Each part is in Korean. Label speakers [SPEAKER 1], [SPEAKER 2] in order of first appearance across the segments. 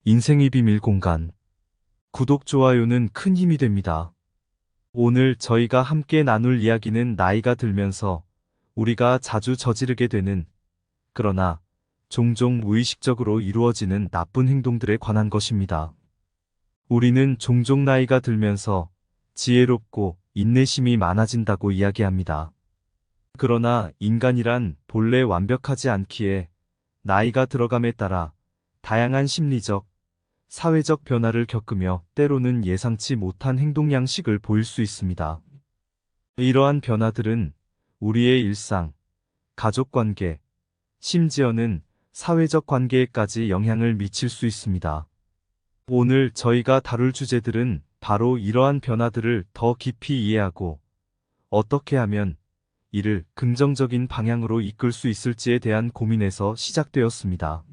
[SPEAKER 1] 인생의 비밀 공간. 구독, 좋아요는 큰 힘이 됩니다. 오늘 저희가 함께 나눌 이야기는 나이가 들면서 우리가 자주 저지르게 되는, 그러나 종종 무의식적으로 이루어지는 나쁜 행동들에 관한 것입니다. 우리는 종종 나이가 들면서 지혜롭고 인내심이 많아진다고 이야기합니다. 그러나 인간이란 본래 완벽하지 않기에 나이가 들어감에 따라 다양한 심리적, 사회적 변화를 겪으며 때로는 예상치 못한 행동 양식을 보일 수 있습니다. 이러한 변화들은 우리의 일상, 가족관계, 심지어는 사회적 관계에까지 영향을 미칠 수 있습니다. 오늘 저희가 다룰 주제들은 바로 이러한 변화들을 더 깊이 이해하고 어떻게 하면 이를 긍정적인 방향으로 이끌 수 있을지에 대한 고민에서 시작되었습니다.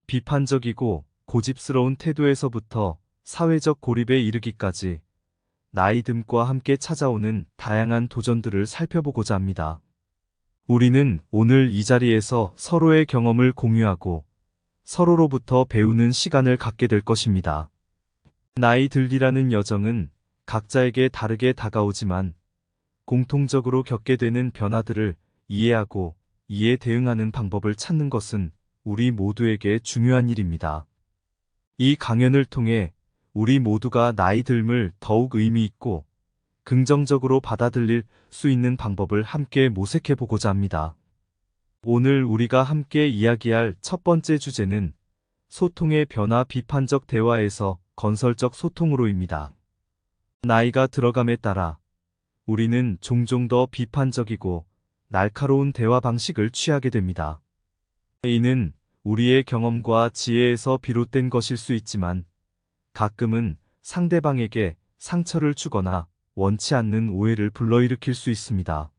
[SPEAKER 1] 비판적이고 고집스러운 태도에서부터 사회적 고립에 이르기까지 나이 듦과 함께 찾아오는 다양한 도전들을 살펴보고자 합니다. 우리는 오늘 이 자리에서 서로의 경험을 공유하고 서로로부터 배우는 시간을 갖게 될 것입니다. 나이 들기라는 여정은 각자에게 다르게 다가오지만 공통적으로 겪게 되는 변화들을 이해하고 이에 대응하는 방법을 찾는 것은 우리 모두에게 중요한 일입니다. 이 강연을 통해 우리 모두가 나이 듦을 더욱 의미 있고 긍정적으로 받아들일 수 있는 방법을 함께 모색해 보고자 합니다. 오늘 우리가 함께 이야기할 첫 번째 주제는 소통의 변화, 비판적 대화에서 건설적 소통으로입니다. 나이가 들어감에 따라 우리는 종종 더 비판적이고 날카로운 대화 방식을 취하게 됩니다. 이는 우리의 경험과 지혜에서 비롯된 것일 수 있지만 가끔은 상대방에게 상처를 주거나 원치 않는 오해를 불러일으킬 수 있습니다.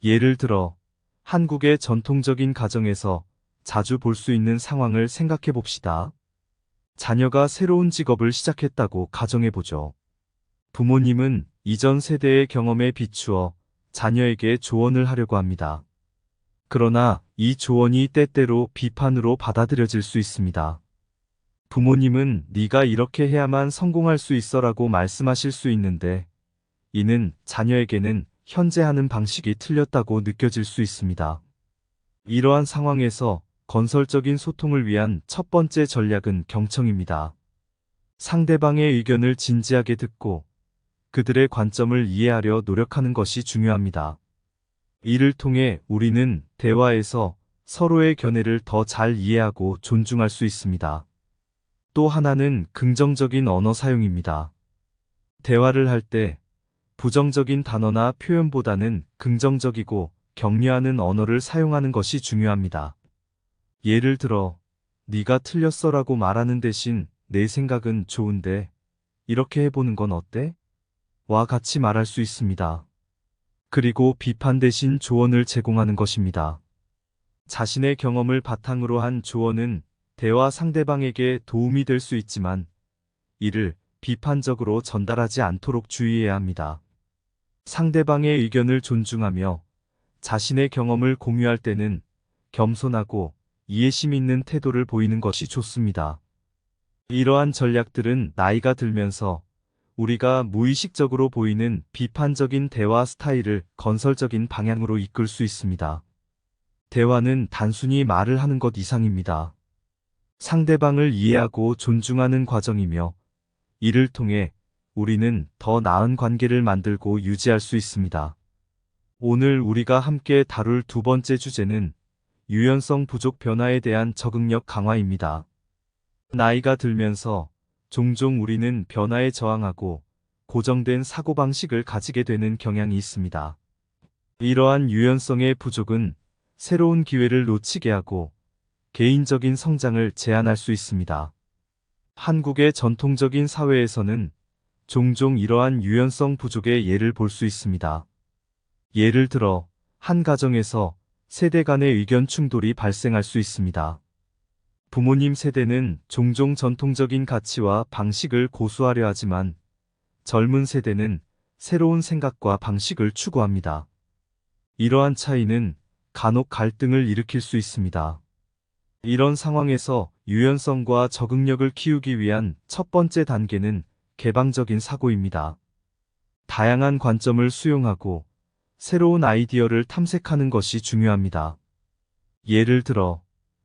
[SPEAKER 1] 예를 들어 한국의 전통적인 가정에서 자주 볼 수 있는 상황을 생각해 봅시다. 자녀가 새로운 직업을 시작했다고 가정해보죠. 부모님은 이전 세대의 경험에 비추어 자녀에게 조언을 하려고 합니다. 그러나 이 조언이 때때로 비판으로 받아들여질 수 있습니다. 부모님은 네가 이렇게 해야만 성공할 수 있어라고 말씀하실 수 있는데 이는 자녀에게는 현재 하는 방식이 틀렸다고 느껴질 수 있습니다. 이러한 상황에서 건설적인 소통을 위한 첫 번째 전략은 경청입니다. 상대방의 의견을 진지하게 듣고 그들의 관점을 이해하려 노력하는 것이 중요합니다. 이를 통해 우리는 대화에서 서로의 견해를 더 잘 이해하고 존중할 수 있습니다. 또 하나는 긍정적인 언어 사용입니다. 대화를 할 때 부정적인 단어나 표현보다는 긍정적이고 격려하는 언어를 사용하는 것이 중요합니다. 예를 들어, 네가 틀렸어라고 말하는 대신 내 생각은 좋은데 이렇게 해보는 건 어때? 와 같이 말할 수 있습니다. 그리고 비판 대신 조언을 제공하는 것입니다. 자신의 경험을 바탕으로 한 조언은 대화 상대방에게 도움이 될 수 있지만 이를 비판적으로 전달하지 않도록 주의해야 합니다. 상대방의 의견을 존중하며 자신의 경험을 공유할 때는 겸손하고 이해심 있는 태도를 보이는 것이 좋습니다. 이러한 전략들은 나이가 들면서 우리가 무의식적으로 보이는 비판적인 대화 스타일을 건설적인 방향으로 이끌 수 있습니다. 대화는 단순히 말을 하는 것 이상입니다. 상대방을 이해하고 존중하는 과정이며 이를 통해 우리는 더 나은 관계를 만들고 유지할 수 있습니다. 오늘 우리가 함께 다룰 두 번째 주제는 유연성 부족 변화에 대한 적응력 강화입니다. 나이가 들면서 종종 우리는 변화에 저항하고 고정된 사고방식을 가지게 되는 경향이 있습니다. 이러한 유연성의 부족은 새로운 기회를 놓치게 하고 개인적인 성장을 제한할 수 있습니다. 한국의 전통적인 사회에서는 종종 이러한 유연성 부족의 예를 볼 수 있습니다. 예를 들어 한 가정에서 세대 간의 의견 충돌이 발생할 수 있습니다. 부모님 세대는 종종 전통적인 가치와 방식을 고수하려 하지만 젊은 세대는 새로운 생각과 방식을 추구합니다. 이러한 차이는 간혹 갈등을 일으킬 수 있습니다. 이런 상황에서 유연성과 적응력을 키우기 위한 첫 번째 단계는 개방적인 사고입니다. 다양한 관점을 수용하고 새로운 아이디어를 탐색하는 것이 중요합니다. 예를 들어,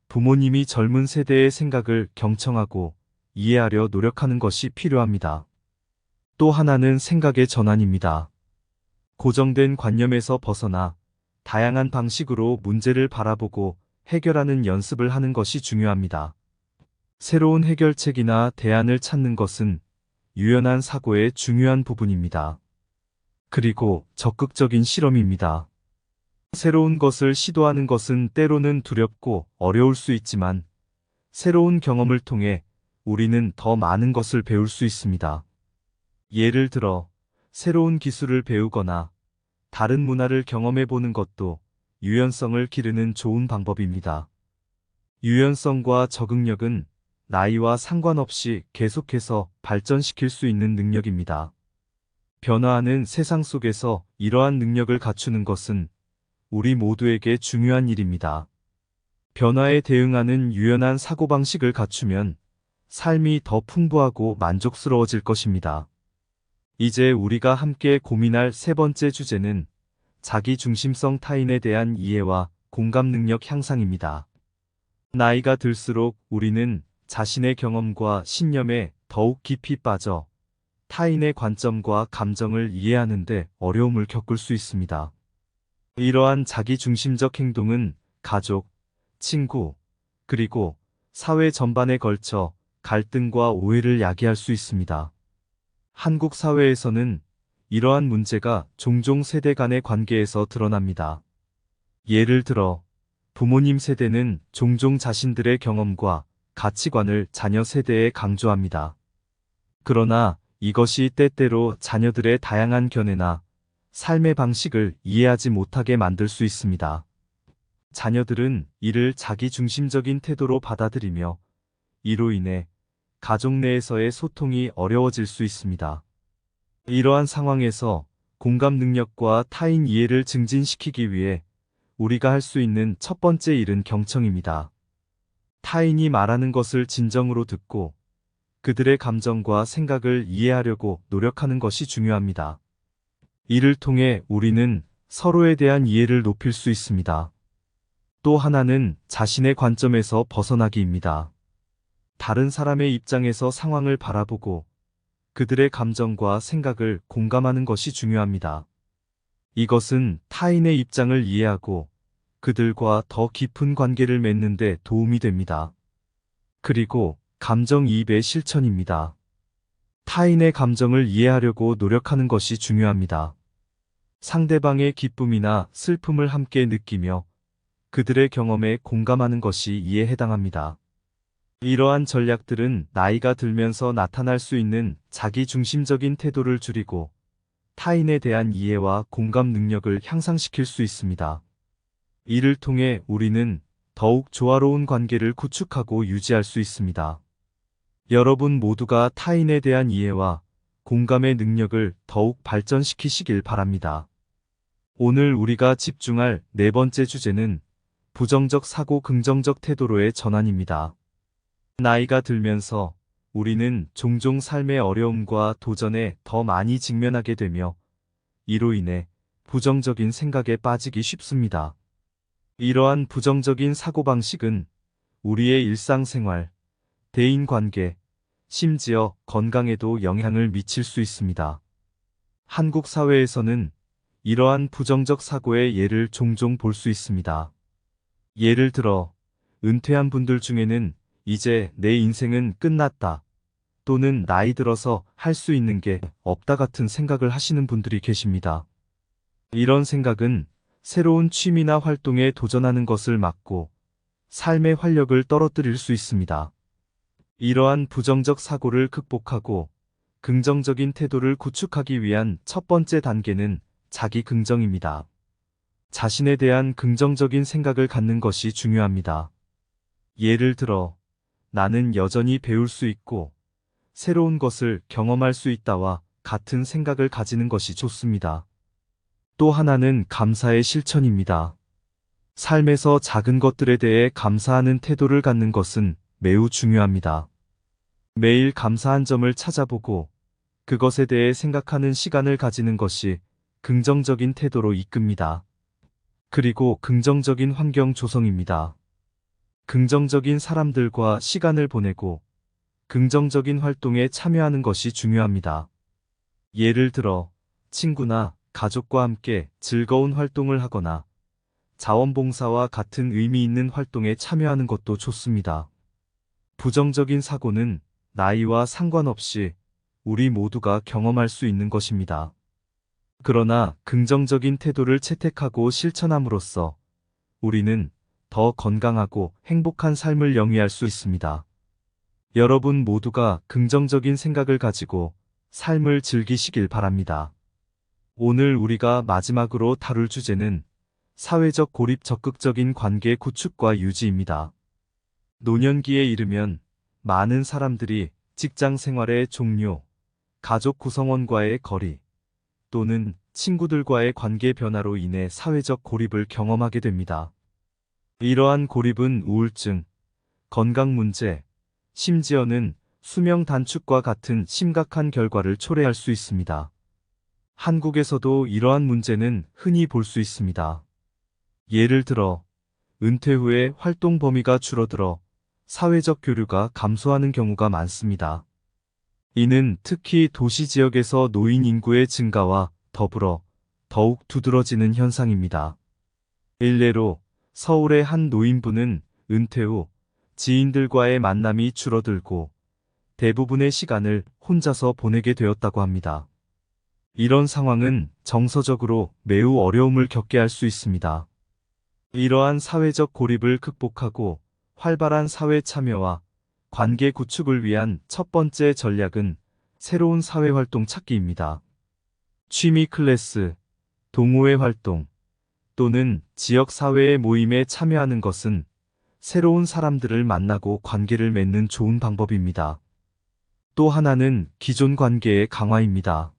[SPEAKER 1] 부모님이 젊은 세대의 생각을 경청하고 이해하려 노력하는 것이 필요합니다. 또 하나는 생각의 전환입니다. 고정된 관념에서 벗어나 다양한 방식으로 문제를 바라보고 해결하는 연습을 하는 것이 중요합니다. 새로운 해결책이나 대안을 찾는 것은 유연한 사고의 중요한 부분입니다. 그리고 적극적인 실험입니다. 새로운 것을 시도하는 것은 때로는 두렵고 어려울 수 있지만 새로운 경험을 통해 우리는 더 많은 것을 배울 수 있습니다. 예를 들어, 새로운 기술을 배우거나 다른 문화를 경험해 보는 것도 유연성을 기르는 좋은 방법입니다. 유연성과 적응력은 나이와 상관없이 계속해서 발전시킬 수 있는 능력입니다. 변화하는 세상 속에서 이러한 능력을 갖추는 것은 우리 모두에게 중요한 일입니다. 변화에 대응하는 유연한 사고방식을 갖추면 삶이 더 풍부하고 만족스러워질 것입니다. 이제 우리가 함께 고민할 세 번째 주제는 자기중심성 타인에 대한 이해와 공감 능력 향상입니다. 나이가 들수록 우리는 자신의 경험과 신념에 더욱 깊이 빠져 타인의 관점과 감정을 이해하는데 어려움을 겪을 수 있습니다. 이러한 자기중심적 행동은 가족, 친구, 그리고 사회 전반에 걸쳐 갈등과 오해를 야기할 수 있습니다. 한국 사회에서는 이러한 문제가 종종 세대 간의 관계에서 드러납니다. 예를 들어, 부모님 세대는 종종 자신들의 경험과 가치관을 자녀 세대에 강조합니다. 그러나 이것이 때때로 자녀들의 다양한 견해나 삶의 방식을 이해하지 못하게 만들 수 있습니다. 자녀들은 이를 자기중심적인 태도로 받아들이며 이로 인해 가족 내에서의 소통이 어려워질 수 있습니다. 이러한 상황에서 공감 능력과 타인 이해를 증진시키기 위해 우리가 할 수 있는 첫 번째 일은 경청입니다. 타인이 말하는 것을 진정으로 듣고 그들의 감정과 생각을 이해하려고 노력하는 것이 중요합니다. 이를 통해 우리는 서로에 대한 이해를 높일 수 있습니다. 또 하나는 자신의 관점에서 벗어나기입니다. 다른 사람의 입장에서 상황을 바라보고 그들의 감정과 생각을 공감하는 것이 중요합니다. 이것은 타인의 입장을 이해하고 그들과 더 깊은 관계를 맺는 데 도움이 됩니다. 그리고 감정이입의 실천입니다. 타인의 감정을 이해하려고 노력하는 것이 중요합니다. 상대방의 기쁨이나 슬픔을 함께 느끼며 그들의 경험에 공감하는 것이 이해에 해당합니다. 이러한 전략들은 나이가 들면서 나타날 수 있는 자기중심적인 태도를 줄이고 타인에 대한 이해와 공감 능력을 향상시킬 수 있습니다. 이를 통해 우리는 더욱 조화로운 관계를 구축하고 유지할 수 있습니다. 여러분 모두가 타인에 대한 이해와 공감의 능력을 더욱 발전시키시길 바랍니다. 오늘 우리가 집중할 네 번째 주제는 부정적 사고 긍정적 태도로의 전환입니다. 나이가 들면서 우리는 종종 삶의 어려움과 도전에 더 많이 직면하게 되며 이로 인해 부정적인 생각에 빠지기 쉽습니다. 이러한 부정적인 사고방식은 우리의 일상생활, 대인관계, 심지어 건강에도 영향을 미칠 수 있습니다. 한국 사회에서는 이러한 부정적 사고의 예를 종종 볼 수 있습니다. 예를 들어, 은퇴한 분들 중에는 이제 내 인생은 끝났다 또는 나이 들어서 할 수 있는 게 없다 같은 생각을 하시는 분들이 계십니다. 이런 생각은 새로운 취미나 활동에 도전하는 것을 막고 삶의 활력을 떨어뜨릴 수 있습니다. 이러한 부정적 사고를 극복하고 긍정적인 태도를 구축하기 위한 첫 번째 단계는 자기 긍정입니다. 자신에 대한 긍정적인 생각을 갖는 것이 중요합니다. 예를 들어, 나는 여전히 배울 수 있고 새로운 것을 경험할 수 있다와 같은 생각을 가지는 것이 좋습니다. 또 하나는 감사의 실천입니다. 삶에서 작은 것들에 대해 감사하는 태도를 갖는 것은 매우 중요합니다. 매일 감사한 점을 찾아보고 그것에 대해 생각하는 시간을 가지는 것이 긍정적인 태도로 이끕니다. 그리고 긍정적인 환경 조성입니다. 긍정적인 사람들과 시간을 보내고 긍정적인 활동에 참여하는 것이 중요합니다. 예를 들어 친구나 가족과 함께 즐거운 활동을 하거나 자원봉사와 같은 의미 있는 활동에 참여하는 것도 좋습니다. 부정적인 사고는 나이와 상관없이 우리 모두가 경험할 수 있는 것입니다. 그러나 긍정적인 태도를 채택하고 실천함으로써 우리는 더 건강하고 행복한 삶을 영위할 수 있습니다. 여러분 모두가 긍정적인 생각을 가지고 삶을 즐기시길 바랍니다. 오늘 우리가 마지막으로 다룰 주제는 사회적 고립 적극적인 관계 구축과 유지입니다. 노년기에 이르면 많은 사람들이 직장 생활의 종료, 가족 구성원과의 거리, 또는 친구들과의 관계 변화로 인해 사회적 고립을 경험하게 됩니다. 이러한 고립은 우울증, 건강 문제, 심지어는 수명 단축과 같은 심각한 결과를 초래할 수 있습니다. 한국에서도 이러한 문제는 흔히 볼 수 있습니다. 예를 들어 은퇴 후에 활동 범위가 줄어들어 사회적 교류가 감소하는 경우가 많습니다. 이는 특히 도시 지역에서 노인 인구의 증가와 더불어 더욱 두드러지는 현상입니다. 일례로 서울의 한 노인분은 은퇴 후 지인들과의 만남이 줄어들고 대부분의 시간을 혼자서 보내게 되었다고 합니다. 이런 상황은 정서적으로 매우 어려움을 겪게 할 수 있습니다. 이러한 사회적 고립을 극복하고 활발한 사회 참여와 관계 구축을 위한 첫 번째 전략은 새로운 사회활동 찾기입니다. 취미 클래스, 동호회 활동 또는 지역사회의 모임에 참여하는 것은 새로운 사람들을 만나고 관계를 맺는 좋은 방법입니다. 또 하나는 기존 관계의 강화입니다.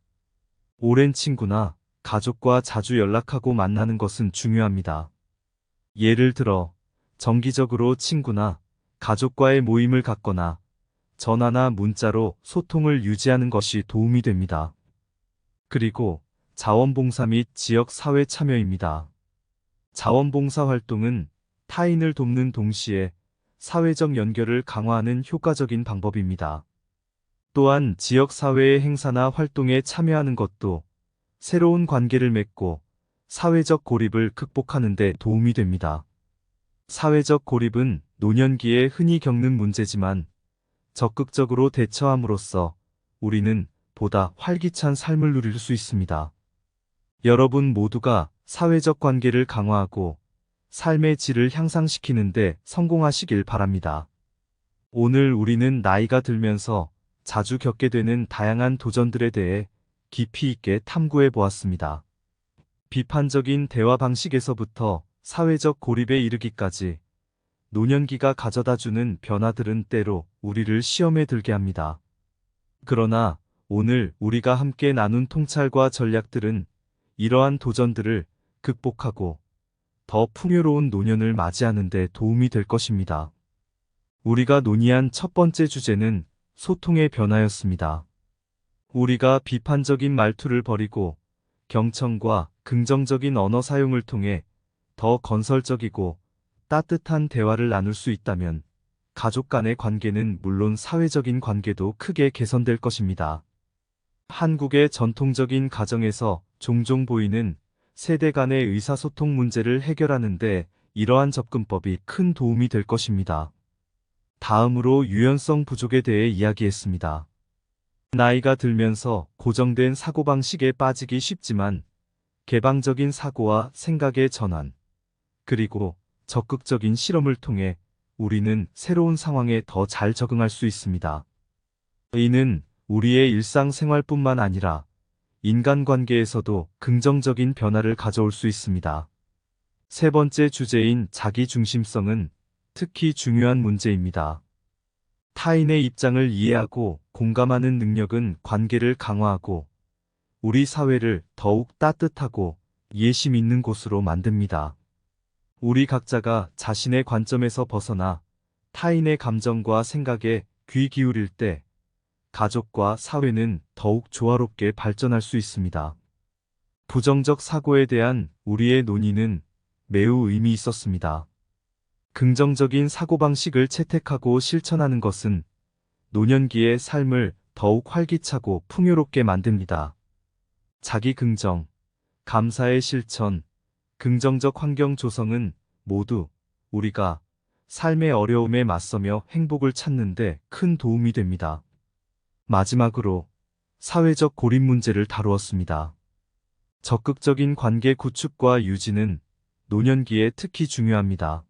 [SPEAKER 1] 오랜 친구나 가족과 자주 연락하고 만나는 것은 중요합니다. 예를 들어 정기적으로 친구나 가족과의 모임을 갖거나 전화나 문자로 소통을 유지하는 것이 도움이 됩니다. 그리고 자원봉사 및 지역 사회 참여입니다. 자원봉사 활동은 타인을 돕는 동시에 사회적 연결을 강화하는 효과적인 방법입니다. 또한 지역 사회의 행사나 활동에 참여하는 것도 새로운 관계를 맺고 사회적 고립을 극복하는 데 도움이 됩니다. 사회적 고립은 노년기에 흔히 겪는 문제지만 적극적으로 대처함으로써 우리는 보다 활기찬 삶을 누릴 수 있습니다. 여러분 모두가 사회적 관계를 강화하고 삶의 질을 향상시키는 데 성공하시길 바랍니다. 오늘 우리는 나이가 들면서 자주 겪게 되는 다양한 도전들에 대해 깊이 있게 탐구해 보았습니다. 비판적인 대화 방식에서부터 사회적 고립에 이르기까지 노년기가 가져다주는 변화들은 때로 우리를 시험에 들게 합니다. 그러나 오늘 우리가 함께 나눈 통찰과 전략들은 이러한 도전들을 극복하고 더 풍요로운 노년을 맞이하는 데 도움이 될 것입니다. 우리가 논의한 첫 번째 주제는 소통의 변화였습니다. 우리가 비판적인 말투를 버리고 경청과 긍정적인 언어 사용을 통해 더 건설적이고 따뜻한 대화를 나눌 수 있다면 가족 간의 관계는 물론 사회적인 관계도 크게 개선될 것입니다. 한국의 전통적인 가정에서 종종 보이는 세대 간의 의사소통 문제를 해결하는 데 이러한 접근법이 큰 도움이 될 것입니다. 다음으로 유연성 부족에 대해 이야기했습니다. 나이가 들면서 고정된 사고방식에 빠지기 쉽지만 개방적인 사고와 생각의 전환, 그리고 적극적인 실험을 통해 우리는 새로운 상황에 더 잘 적응할 수 있습니다. 이는 우리의 일상생활뿐만 아니라 인간관계에서도 긍정적인 변화를 가져올 수 있습니다. 세 번째 주제인 자기중심성은 특히 중요한 문제입니다. 타인의 입장을 이해하고 공감하는 능력은 관계를 강화하고 우리 사회를 더욱 따뜻하고 이해심 있는 곳으로 만듭니다. 우리 각자가 자신의 관점에서 벗어나 타인의 감정과 생각에 귀 기울일 때 가족과 사회는 더욱 조화롭게 발전할 수 있습니다. 부정적 사고에 대한 우리의 논의는 매우 의미 있었습니다. 긍정적인 사고방식을 채택하고 실천하는 것은 노년기의 삶을 더욱 활기차고 풍요롭게 만듭니다. 자기 긍정, 감사의 실천, 긍정적 환경 조성은 모두 우리가 삶의 어려움에 맞서며 행복을 찾는 데 큰 도움이 됩니다. 마지막으로 사회적 고립 문제를 다루었습니다. 적극적인 관계 구축과 유지는 노년기에 특히 중요합니다.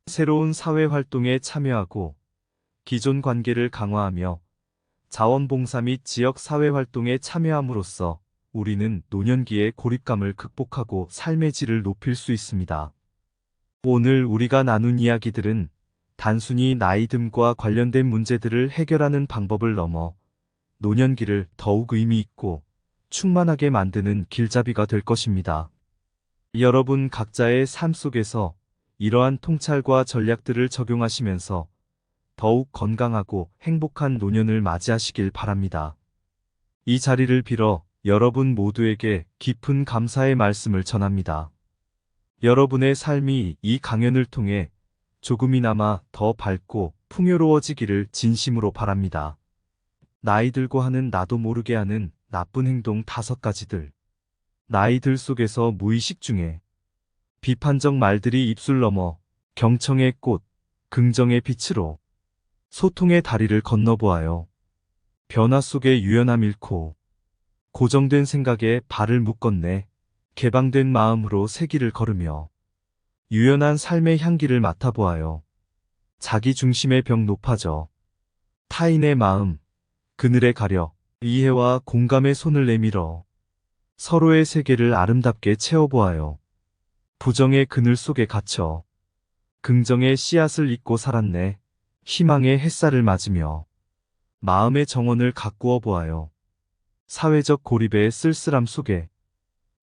[SPEAKER 1] 새로운 사회 활동에 참여하고 기존 관계를 강화하며 자원봉사 및 지역 사회 활동에 참여함으로써 우리는 노년기의 고립감을 극복하고 삶의 질을 높일 수 있습니다. 오늘 우리가 나눈 이야기들은 단순히 나이듦과 관련된 문제들을 해결하는 방법을 넘어 노년기를 더욱 의미 있고 충만하게 만드는 길잡이가 될 것입니다. 여러분 각자의 삶 속에서 이러한 통찰과 전략들을 적용하시면서 더욱 건강하고 행복한 노년을 맞이하시길 바랍니다. 이 자리를 빌어 여러분 모두에게 깊은 감사의 말씀을 전합니다. 여러분의 삶이 이 강연을 통해 조금이나마 더 밝고 풍요로워지기를 진심으로 바랍니다. 나이 들고 하는 나도 모르게 하는 나쁜 행동 5가지들. 나이들 속에서 무의식 중에 비판적 말들이 입술 넘어 경청의 꽃, 긍정의 빛으로 소통의 다리를 건너보아요. 변화 속에 유연함 잃고 고정된 생각에 발을 묶었네. 개방된 마음으로 새 길을 걸으며 유연한 삶의 향기를 맡아보아요. 자기 중심의 벽 높아져 타인의 마음 그늘에 가려 이해와 공감의 손을 내밀어 서로의 세계를 아름답게 채워보아요. 부정의 그늘 속에 갇혀 긍정의 씨앗을 잇고 살았네. 희망의 햇살을 맞으며 마음의 정원을 가꾸어 보아요. 사회적 고립의 쓸쓸함 속에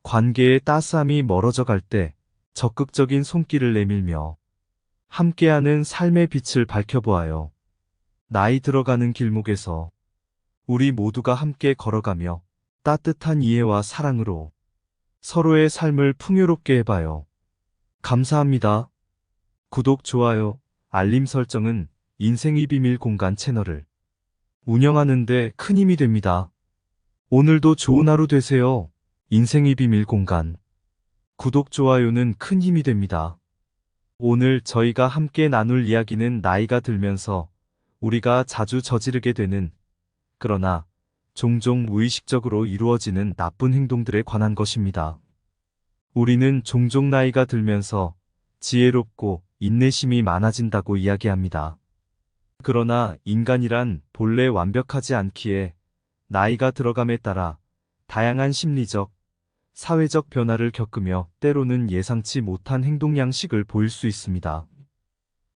[SPEAKER 1] 관계의 따스함이 멀어져 갈 때 적극적인 손길을 내밀며 함께하는 삶의 빛을 밝혀보아요. 나이 들어가는 길목에서 우리 모두가 함께 걸어가며 따뜻한 이해와 사랑으로 서로의 삶을 풍요롭게 해봐요. 감사합니다. 구독, 좋아요, 알림 설정은 인생의 비밀 공간 채널을 운영하는 데 큰 힘이 됩니다. 오늘도 좋은 하루 되세요. 인생의 비밀 공간. 구독, 좋아요는 큰 힘이 됩니다. 오늘 저희가 함께 나눌 이야기는 나이가 들면서 우리가 자주 저지르게 되는, 그러나 종종 무의식적으로 이루어지는 나쁜 행동들에 관한 것입니다. 우리는 종종 나이가 들면서 지혜롭고 인내심이 많아진다고 이야기합니다. 그러나 인간이란 본래 완벽하지 않기에 나이가 들어감에 따라 다양한 심리적, 사회적 변화를 겪으며 때로는 예상치 못한 행동 양식을 보일 수 있습니다.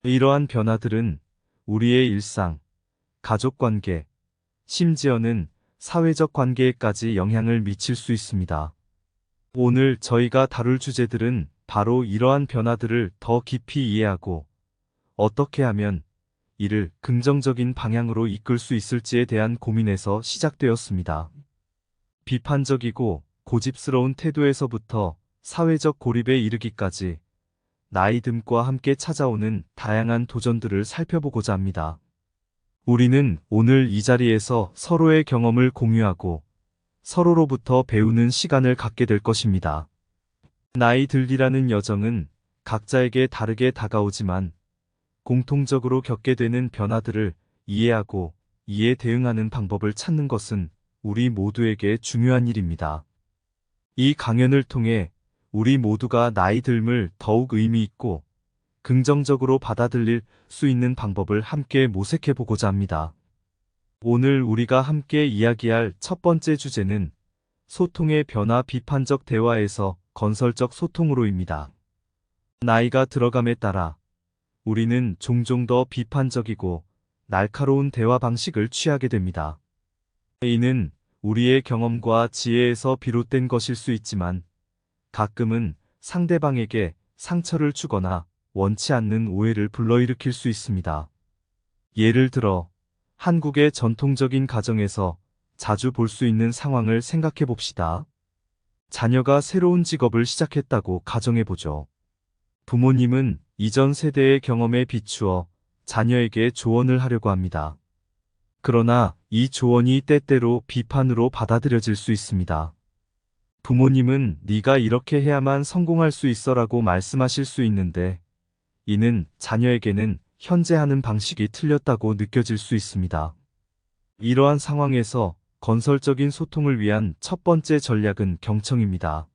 [SPEAKER 1] 이러한 변화들은 우리의 일상, 가족관계, 심지어는 사회적 관계에까지 영향을 미칠 수 있습니다. 오늘 저희가 다룰 주제들은 바로 이러한 변화들을 더 깊이 이해하고 어떻게 하면 이를 긍정적인 방향으로 이끌 수 있을지에 대한 고민에서 시작되었습니다. 비판적이고 고집스러운 태도에서부터 사회적 고립에 이르기까지 나이듦과 함께 찾아오는 다양한 도전들을 살펴보고자 합니다. 우리는 오늘 이 자리에서 서로의 경험을 공유하고 서로로부터 배우는 시간을 갖게 될 것입니다. 나이 들기라는 여정은 각자에게 다르게 다가오지만 공통적으로 겪게 되는 변화들을 이해하고 이에 대응하는 방법을 찾는 것은 우리 모두에게 중요한 일입니다. 이 강연을 통해 우리 모두가 나이 듦을 더욱 의미 있고 긍정적으로 받아들일 수 있는 방법을 함께 모색해 보고자 합니다. 오늘 우리가 함께 이야기할 첫 번째 주제는 소통의 변화, 비판적 대화에서 건설적 소통으로입니다. 나이가 들어감에 따라 우리는 종종 더 비판적이고 날카로운 대화 방식을 취하게 됩니다. 이는 우리의 경험과 지혜에서 비롯된 것일 수 있지만 가끔은 상대방에게 상처를 주거나 원치 않는 오해를 불러일으킬 수 있습니다. 예를 들어, 한국의 전통적인 가정에서 자주 볼 수 있는 상황을 생각해 봅시다. 자녀가 새로운 직업을 시작했다고 가정해 보죠. 부모님은 이전 세대의 경험에 비추어 자녀에게 조언을 하려고 합니다. 그러나 이 조언이 때때로 비판으로 받아들여질 수 있습니다. 부모님은 네가 이렇게 해야만 성공할 수 있어라고 말씀하실 수 있는데, 이는 자녀에게는 현재 하는 방식이 틀렸다고 느껴질 수 있습니다. 이러한 상황에서 건설적인 소통을 위한 첫 번째 전략은 경청입니다.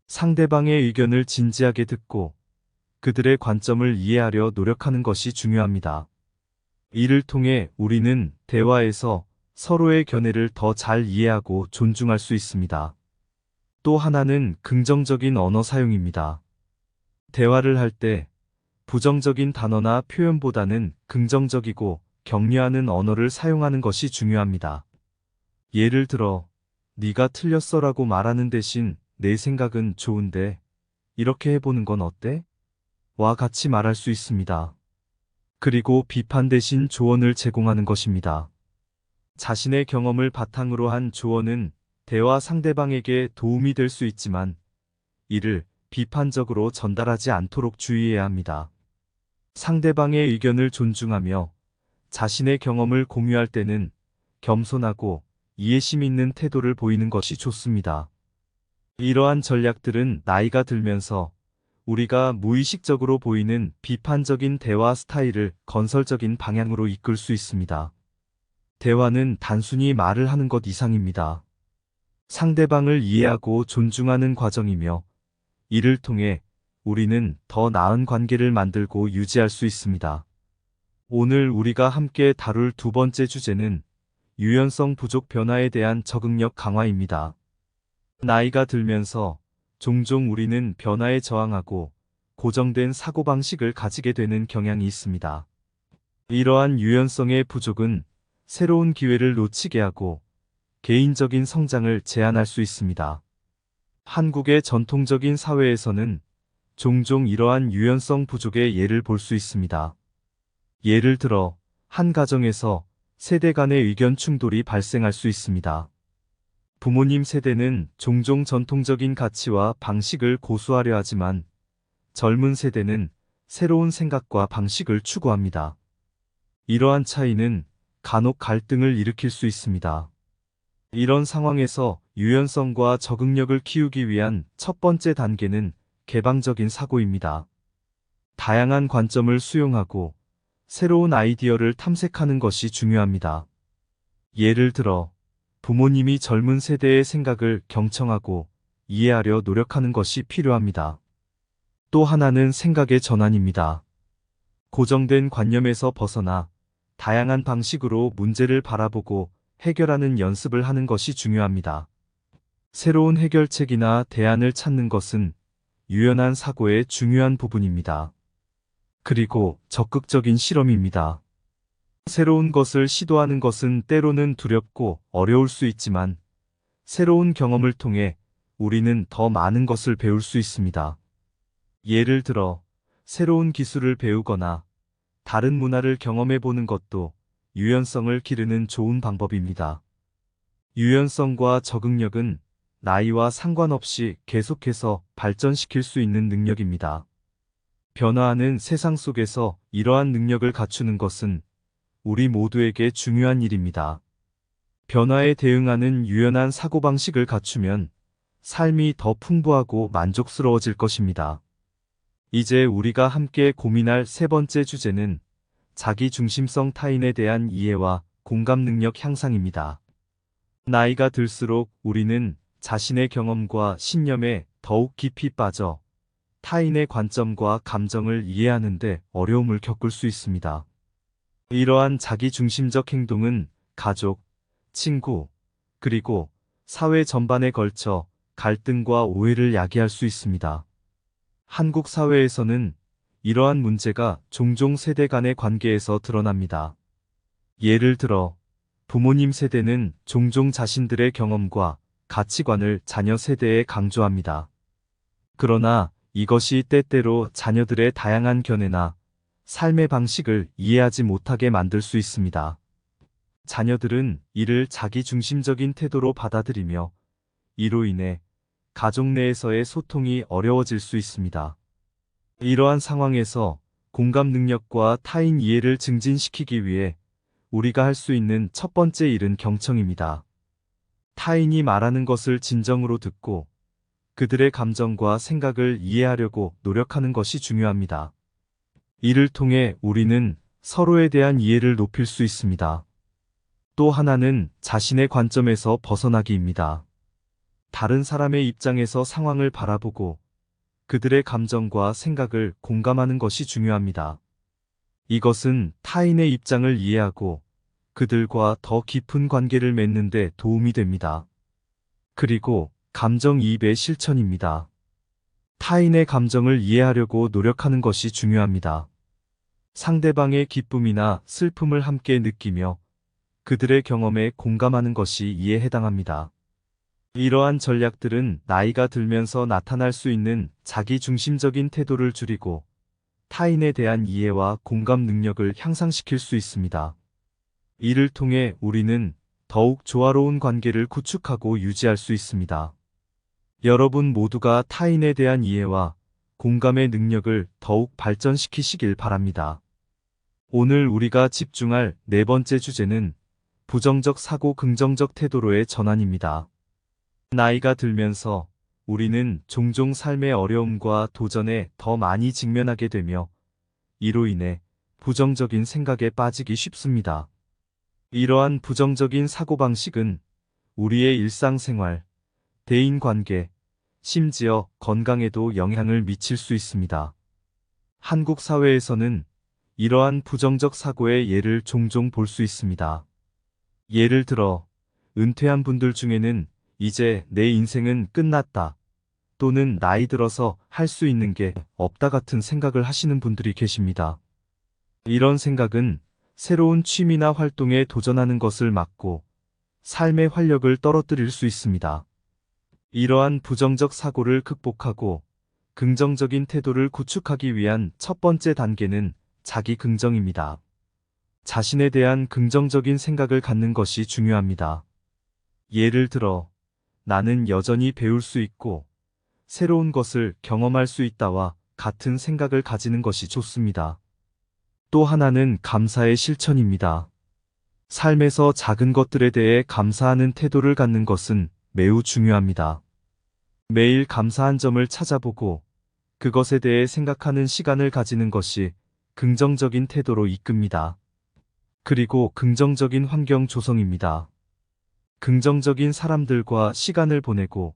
[SPEAKER 1] 상대방의 의견을 진지하게 듣고 그들의 관점을 이해하려 노력하는 것이 중요합니다. 이를 통해 우리는 대화에서 서로의 견해를 더 잘 이해하고 존중할 수 있습니다. 또 하나는 긍정적인 언어 사용입니다. 대화를 할 때 부정적인 단어나 표현보다는 긍정적이고 격려하는 언어를 사용하는 것이 중요합니다. 예를 들어, 네가 틀렸어라고 말하는 대신 내 생각은 좋은데 이렇게 해보는 건 어때? 와 같이 말할 수 있습니다. 그리고 비판 대신 조언을 제공하는 것입니다. 자신의 경험을 바탕으로 한 조언은 대화 상대방에게 도움이 될 수 있지만 이를 비판적으로 전달하지 않도록 주의해야 합니다. 상대방의 의견을 존중하며 자신의 경험을 공유할 때는 겸손하고 이해심 있는 태도를 보이는 것이 좋습니다. 이러한 전략들은 나이가 들면서 우리가 무의식적으로 보이는 비판적인 대화 스타일을 건설적인 방향으로 이끌 수 있습니다. 대화는 단순히 말을 하는 것 이상입니다. 상대방을 이해하고 존중하는 과정이며 이를 통해 우리는 더 나은 관계를 만들고 유지할 수 있습니다. 오늘 우리가 함께 다룰 두 번째 주제는 유연성 부족 변화에 대한 적응력 강화입니다. 나이가 들면서 종종 우리는 변화에 저항하고 고정된 사고방식을 가지게 되는 경향이 있습니다. 이러한 유연성의 부족은 새로운 기회를 놓치게 하고 개인적인 성장을 제한할 수 있습니다. 한국의 전통적인 사회에서는 종종 이러한 유연성 부족의 예를 볼 수 있습니다. 예를 들어, 한 가정에서 세대 간의 의견 충돌이 발생할 수 있습니다. 부모님 세대는 종종 전통적인 가치와 방식을 고수하려 하지만 젊은 세대는 새로운 생각과 방식을 추구합니다. 이러한 차이는 간혹 갈등을 일으킬 수 있습니다. 이런 상황에서 유연성과 적응력을 키우기 위한 첫 번째 단계는 개방적인 사고입니다. 다양한 관점을 수용하고 새로운 아이디어를 탐색하는 것이 중요합니다. 예를 들어, 부모님이 젊은 세대의 생각을 경청하고 이해하려 노력하는 것이 필요합니다. 또 하나는 생각의 전환입니다. 고정된 관념에서 벗어나 다양한 방식으로 문제를 바라보고 해결하는 연습을 하는 것이 중요합니다. 새로운 해결책이나 대안을 찾는 것은 유연한 사고의 중요한 부분입니다. 그리고 적극적인 실험입니다. 새로운 것을 시도하는 것은 때로는 두렵고 어려울 수 있지만 새로운 경험을 통해 우리는 더 많은 것을 배울 수 있습니다. 예를 들어, 새로운 기술을 배우거나 다른 문화를 경험해 보는 것도 유연성을 기르는 좋은 방법입니다. 유연성과 적응력은 나이와 상관없이 계속해서 발전시킬 수 있는 능력입니다. 변화하는 세상 속에서 이러한 능력을 갖추는 것은 우리 모두에게 중요한 일입니다. 변화에 대응하는 유연한 사고방식을 갖추면 삶이 더 풍부하고 만족스러워질 것입니다. 이제 우리가 함께 고민할 세 번째 주제는 자기중심성 타인에 대한 이해와 공감 능력 향상입니다. 나이가 들수록 우리는 자신의 경험과 신념에 더욱 깊이 빠져 타인의 관점과 감정을 이해하는 데 어려움을 겪을 수 있습니다. 이러한 자기중심적 행동은 가족, 친구, 그리고 사회 전반에 걸쳐 갈등과 오해를 야기할 수 있습니다. 한국 사회에서는 이러한 문제가 종종 세대 간의 관계에서 드러납니다. 예를 들어, 부모님 세대는 종종 자신들의 경험과 가치관을 자녀 세대에 강조합니다. 그러나 이것이 때때로 자녀들의 다양한 견해나 삶의 방식을 이해하지 못하게 만들 수 있습니다. 자녀들은 이를 자기중심적인 태도로 받아들이며 이로 인해 가족 내에서의 소통이 어려워질 수 있습니다. 이러한 상황에서 공감 능력과 타인 이해를 증진시키기 위해 우리가 할 수 있는 첫 번째 일은 경청입니다. 타인이 말하는 것을 진정으로 듣고 그들의 감정과 생각을 이해하려고 노력하는 것이 중요합니다. 이를 통해 우리는 서로에 대한 이해를 높일 수 있습니다. 또 하나는 자신의 관점에서 벗어나기입니다. 다른 사람의 입장에서 상황을 바라보고 그들의 감정과 생각을 공감하는 것이 중요합니다. 이것은 타인의 입장을 이해하고 그들과 더 깊은 관계를 맺는 데 도움이 됩니다. 그리고 감정이입의 실천입니다. 타인의 감정을 이해하려고 노력하는 것이 중요합니다. 상대방의 기쁨이나 슬픔을 함께 느끼며 그들의 경험에 공감하는 것이 이해에 해당합니다. 이러한 전략들은 나이가 들면서 나타날 수 있는 자기중심적인 태도를 줄이고 타인에 대한 이해와 공감 능력을 향상시킬 수 있습니다. 이를 통해 우리는 더욱 조화로운 관계를 구축하고 유지할 수 있습니다. 여러분 모두가 타인에 대한 이해와 공감의 능력을 더욱 발전시키시길 바랍니다. 오늘 우리가 집중할 네 번째 주제는 부정적 사고 긍정적 태도로의 전환입니다. 나이가 들면서 우리는 종종 삶의 어려움과 도전에 더 많이 직면하게 되며 이로 인해 부정적인 생각에 빠지기 쉽습니다. 이러한 부정적인 사고방식은 우리의 일상생활, 대인관계, 심지어 건강에도 영향을 미칠 수 있습니다. 한국 사회에서는 이러한 부정적 사고의 예를 종종 볼 수 있습니다. 예를 들어 은퇴한 분들 중에는 이제 내 인생은 끝났다 또는 나이 들어서 할 수 있는 게 없다 같은 생각을 하시는 분들이 계십니다. 이런 생각은 새로운 취미나 활동에 도전하는 것을 막고 삶의 활력을 떨어뜨릴 수 있습니다. 이러한 부정적 사고를 극복하고 긍정적인 태도를 구축하기 위한 첫 번째 단계는 자기 긍정입니다. 자신에 대한 긍정적인 생각을 갖는 것이 중요합니다. 예를 들어, 나는 여전히 배울 수 있고 새로운 것을 경험할 수 있다와 같은 생각을 가지는 것이 좋습니다. 또 하나는 감사의 실천입니다. 삶에서 작은 것들에 대해 감사하는 태도를 갖는 것은 매우 중요합니다. 매일 감사한 점을 찾아보고 그것에 대해 생각하는 시간을 가지는 것이 긍정적인 태도로 이끕니다. 그리고 긍정적인 환경 조성입니다. 긍정적인 사람들과 시간을 보내고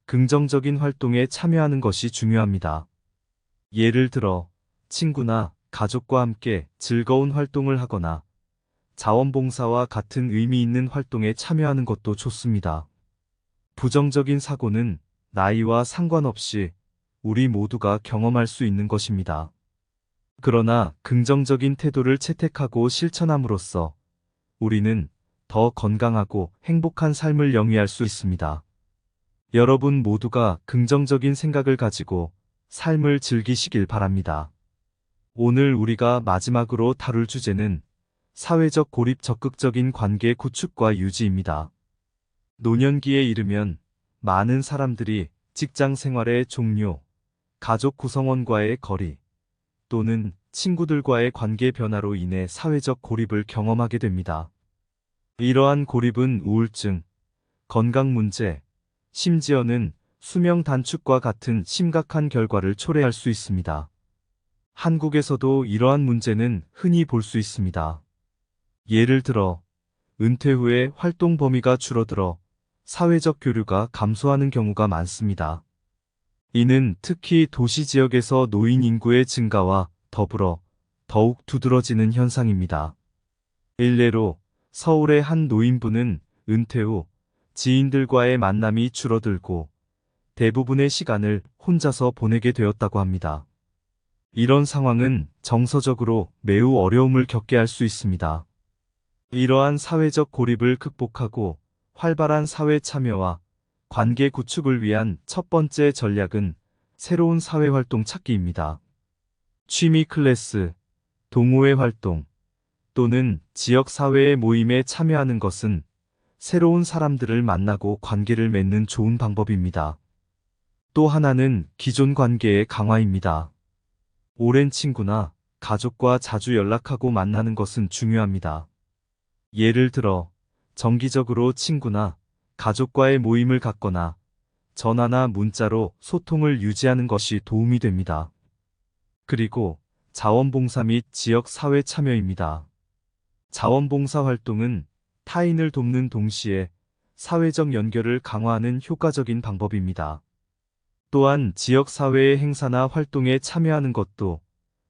[SPEAKER 1] 긍정적인 활동에 참여하는 것이 중요합니다. 예를 들어 친구나 가족과 함께 즐거운 활동을 하거나 자원봉사와 같은 의미 있는 활동에 참여하는 것도 좋습니다. 부정적인 사고는 나이와 상관없이 우리 모두가 경험할 수 있는 것입니다. 그러나 긍정적인 태도를 채택하고 실천함으로써 우리는 더 건강하고 행복한 삶을 영위할 수 있습니다. 여러분 모두가 긍정적인 생각을 가지고 삶을 즐기시길 바랍니다. 오늘 우리가 마지막으로 다룰 주제는 사회적 고립 적극적인 관계 구축과 유지입니다. 노년기에 이르면 많은 사람들이 직장 생활의 종료, 가족 구성원과의 거리, 또는 친구들과의 관계 변화로 인해 사회적 고립을 경험하게 됩니다. 이러한 고립은 우울증, 건강 문제, 심지어는 수명 단축과 같은 심각한 결과를 초래할 수 있습니다. 한국에서도 이러한 문제는 흔히 볼 수 있습니다. 예를 들어 은퇴 후에 활동 범위가 줄어들어 사회적 교류가 감소하는 경우가 많습니다. 이는 특히 도시 지역에서 노인 인구의 증가와 더불어 더욱 두드러지는 현상입니다. 일례로 서울의 한 노인분은 은퇴 후 지인들과의 만남이 줄어들고 대부분의 시간을 혼자서 보내게 되었다고 합니다. 이런 상황은 정서적으로 매우 어려움을 겪게 할 수 있습니다. 이러한 사회적 고립을 극복하고 활발한 사회 참여와 관계 구축을 위한 첫 번째 전략은 새로운 사회활동 찾기입니다. 취미 클래스, 동호회 활동 또는 지역사회의 모임에 참여하는 것은 새로운 사람들을 만나고 관계를 맺는 좋은 방법입니다. 또 하나는 기존 관계의 강화입니다. 오랜 친구나 가족과 자주 연락하고 만나는 것은 중요합니다. 예를 들어, 정기적으로 친구나 가족과의 모임을 갖거나 전화나 문자로 소통을 유지하는 것이 도움이 됩니다. 그리고 자원봉사 및 지역사회 참여입니다. 자원봉사 활동은 타인을 돕는 동시에 사회적 연결을 강화하는 효과적인 방법입니다. 또한 지역사회의 행사나 활동에 참여하는 것도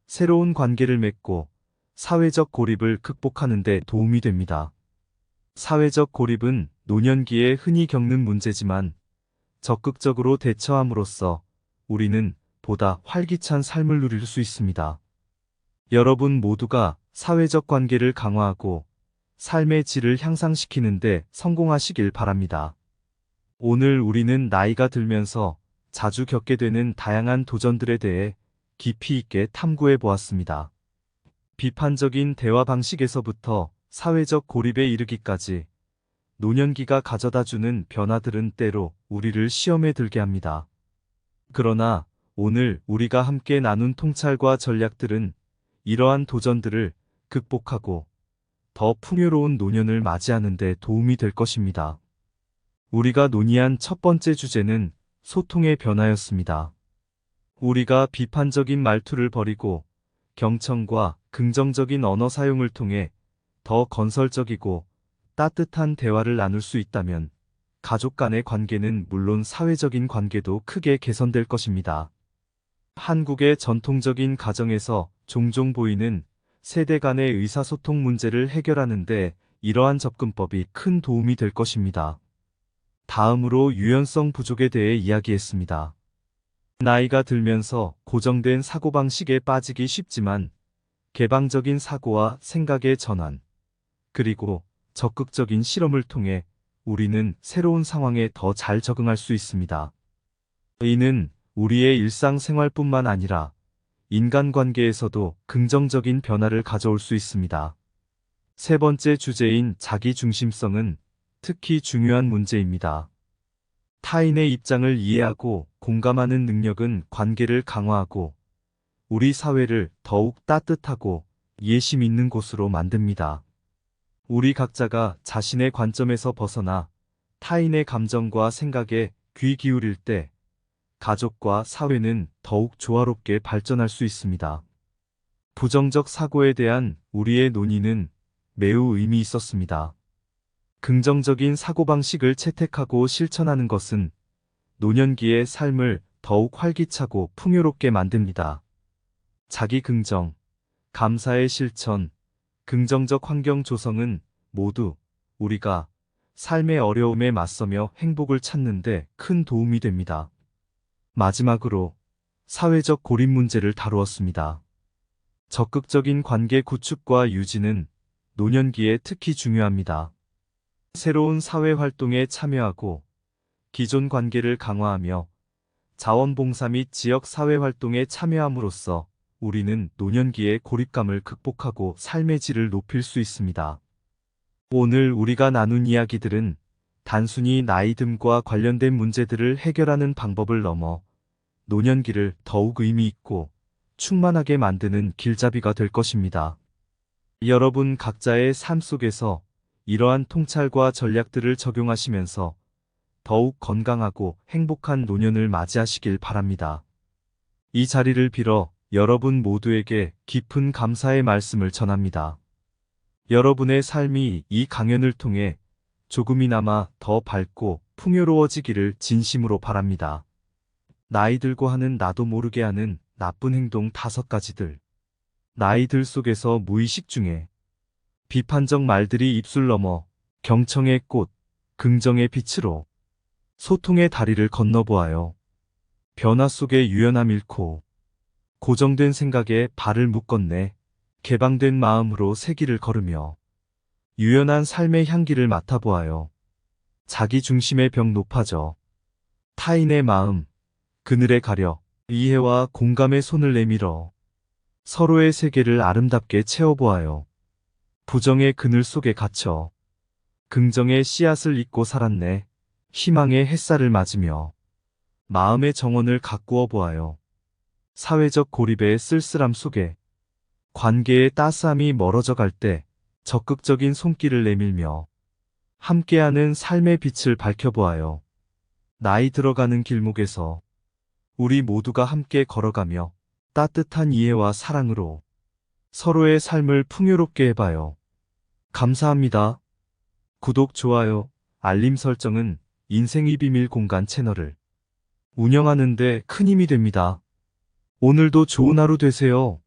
[SPEAKER 1] 새로운 관계를 맺고 사회적 고립을 극복하는 데 도움이 됩니다. 사회적 고립은 노년기에 흔히 겪는 문제지만 적극적으로 대처함으로써 우리는 보다 활기찬 삶을 누릴 수 있습니다. 여러분 모두가 사회적 관계를 강화하고 삶의 질을 향상시키는 데 성공하시길 바랍니다. 오늘 우리는 나이가 들면서 자주 겪게 되는 다양한 도전들에 대해 깊이 있게 탐구해 보았습니다. 비판적인 대화 방식에서부터 사회적 고립에 이르기까지 노년기가 가져다주는 변화들은 때로 우리를 시험에 들게 합니다. 그러나 오늘 우리가 함께 나눈 통찰과 전략들은 이러한 도전들을 극복하고 더 풍요로운 노년을 맞이하는 데 도움이 될 것입니다. 우리가 논의한 첫 번째 주제는 소통의 변화였습니다. 우리가 비판적인 말투를 버리고 경청과 긍정적인 언어 사용을 통해 더 건설적이고 따뜻한 대화를 나눌 수 있다면 가족 간의 관계는 물론 사회적인 관계도 크게 개선될 것입니다. 한국의 전통적인 가정에서 종종 보이는 세대 간의 의사소통 문제를 해결하는 데 이러한 접근법이 큰 도움이 될 것입니다. 다음으로 유연성 부족에 대해 이야기했습니다. 나이가 들면서 고정된 사고방식에 빠지기 쉽지만 개방적인 사고와 생각의 전환, 그리고 적극적인 실험을 통해 우리는 새로운 상황에 더 잘 적응할 수 있습니다. 이는 우리의 일상생활뿐만 아니라 인간관계에서도 긍정적인 변화를 가져올 수 있습니다. 세 번째 주제인 자기중심성은 특히 중요한 문제입니다. 타인의 입장을 이해하고 공감하는 능력은 관계를 강화하고 우리 사회를 더욱 따뜻하고 이해심 있는 곳으로 만듭니다. 우리 각자가 자신의 관점에서 벗어나 타인의 감정과 생각에 귀 기울일 때 가족과 사회는 더욱 조화롭게 발전할 수 있습니다. 부정적 사고에 대한 우리의 논의는 매우 의미 있었습니다. 긍정적인 사고방식을 채택하고 실천하는 것은 노년기의 삶을 더욱 활기차고 풍요롭게 만듭니다. 자기 긍정, 감사의 실천, 긍정적 환경 조성은 모두 우리가 삶의 어려움에 맞서며 행복을 찾는 데 큰 도움이 됩니다. 마지막으로 사회적 고립 문제를 다루었습니다. 적극적인 관계 구축과 유지는 노년기에 특히 중요합니다. 새로운 사회 활동에 참여하고 기존 관계를 강화하며 자원봉사 및 지역 사회 활동에 참여함으로써 우리는 노년기의 고립감을 극복하고 삶의 질을 높일 수 있습니다. 오늘 우리가 나눈 이야기들은 단순히 나이듦과 관련된 문제들을 해결하는 방법을 넘어 노년기를 더욱 의미 있고 충만하게 만드는 길잡이가 될 것입니다. 여러분 각자의 삶 속에서 이러한 통찰과 전략들을 적용하시면서 더욱 건강하고 행복한 노년을 맞이하시길 바랍니다. 이 자리를 빌어 여러분 모두에게 깊은 감사의 말씀을 전합니다. 여러분의 삶이 이 강연을 통해 조금이나마 더 밝고 풍요로워지기를 진심으로 바랍니다. 나이 들고 하는 나도 모르게 하는 나쁜 행동 5가지들. 나이들 속에서 무의식 중에 비판적 말들이 입술 넘어 경청의 꽃, 긍정의 빛으로 소통의 다리를 건너보아요. 변화 속의 유연함 잃고 고정된 생각에 발을 묶었네. 개방된 마음으로 새 길을 걸으며 유연한 삶의 향기를 맡아보아요. 자기 중심의 벽 높아져 타인의 마음 그늘에 가려 이해와 공감의 손을 내밀어 서로의 세계를 아름답게 채워보아요. 부정의 그늘 속에 갇혀 긍정의 씨앗을 잇고 살았네. 희망의 햇살을 맞으며 마음의 정원을 가꾸어 보아요. 사회적 고립의 쓸쓸함 속에 관계의 따스함이 멀어져 갈 때 적극적인 손길을 내밀며 함께하는 삶의 빛을 밝혀보아요. 나이 들어가는 길목에서 우리 모두가 함께 걸어가며 따뜻한 이해와 사랑으로 서로의 삶을 풍요롭게 해봐요. 감사합니다. 구독, 좋아요, 알림 설정은 인생의 비밀 공간 채널을 운영하는 데 큰 힘이 됩니다. 오늘도 좋은 하루 되세요.